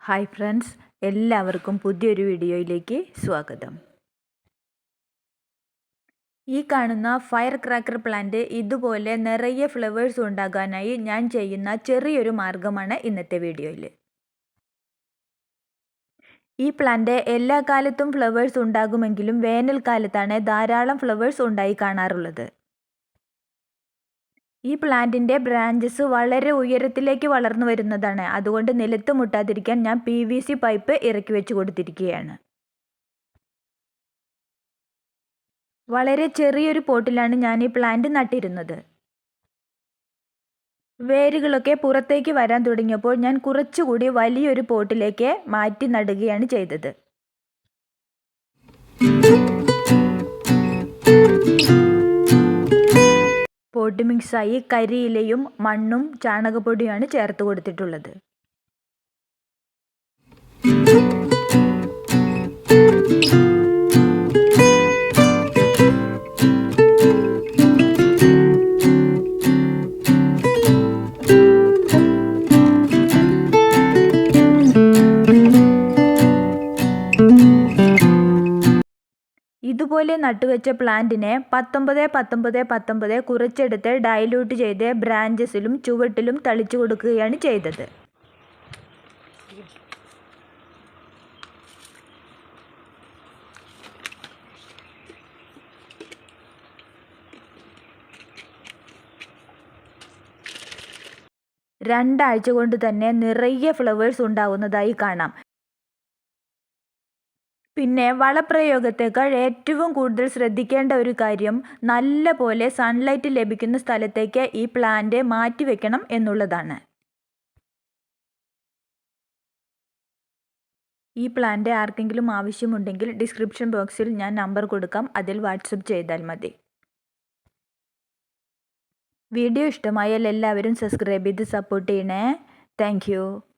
Hi friends, എല്ലാവർക്കും പുതിയൊരു വീഡിയോയിലേക്ക് സ്വാഗതം. ഈ കാണുന്ന ഫയർ ക്രാക്കർ പ്ലാന്റ് ഇതുപോലെ നിറയെ ഫ്ലവേഴ്സ് ഉണ്ടാകാനായി ഞാൻ ചെയ്യുന്ന ചെറിയൊരു മാർഗമാണ് ഇന്നത്തെ വീഡിയോയിൽ. ഈ പ്ലാന്റ് എല്ലാ കാലത്തും ഫ്ലവേഴ്സ് ഉണ്ടാകുമെങ്കിലും വേനൽക്കാലത്താണ് ധാരാളം ഫ്ലവേഴ്സ് ഉണ്ടായി കാണാറുള്ളത്. ഈ പ്ലാന്റിൻ്റെ ബ്രാഞ്ചസ് വളരെ ഉയരത്തിലേക്ക് വളർന്നു വരുന്നതാണ്. അതുകൊണ്ട് നിലത്ത് മുട്ടാതിരിക്കാൻ ഞാൻ PVC പൈപ്പ് ഇറക്കി വെച്ച് കൊടുത്തിരിക്കുകയാണ്. വളരെ ചെറിയൊരു പോട്ടിലാണ് ഞാൻ ഈ പ്ലാന്റ് നട്ടിരുന്നത്. വേരുകളൊക്കെ പുറത്തേക്ക് വരാൻ തുടങ്ങിയപ്പോൾ ഞാൻ കുറച്ചുകൂടി വലിയൊരു പോട്ടിലേക്ക് മാറ്റി നടുകയാണ് ചെയ്തത്. പോട്ട് മിക്സായി കരിയിലയും മണ്ണും ചാണകപ്പൊടിയുമാണ് ചേർത്ത് കൊടുത്തിട്ടുള്ളത്. ഇതുപോലെ നട്ടുവെച്ച പ്ലാന്റിനെ 19-19-19 കുറച്ചെടുത്ത് ഡൈല്യൂട്ട് ചെയ്ത് ബ്രാഞ്ചസിലും ചുവട്ടിലും തളിച്ചു കൊടുക്കുകയാണ് ചെയ്തത്. രണ്ടാഴ്ച കൊണ്ട് തന്നെ നിറയെ ഫ്ലവേഴ്സ് ഉണ്ടാവുന്നതായി കാണാം. പിന്നെ വളപ്രയോഗത്തേക്കാൾ ഏറ്റവും കൂടുതൽ ശ്രദ്ധിക്കേണ്ട ഒരു കാര്യം നല്ല പോലെ സൺലൈറ്റ് ലഭിക്കുന്ന സ്ഥലത്തേക്ക് ഈ പ്ലാന്റ് മാറ്റി വെക്കണം എന്നുള്ളതാണ്. ഈ പ്ലാന്റ് ആർക്കെങ്കിലും ആവശ്യമുണ്ടെങ്കിൽ ഡിസ്ക്രിപ്ഷൻ ബോക്സിൽ ഞാൻ നമ്പർ കൊടുക്കാം, അതിൽ വാട്സപ്പ് ചെയ്താൽ മതി. വീഡിയോ ഇഷ്ടമായാൽ എല്ലാവരും സബ്സ്ക്രൈബ് ചെയ്ത് സപ്പോർട്ട് ചെയ്യണേ. താങ്ക്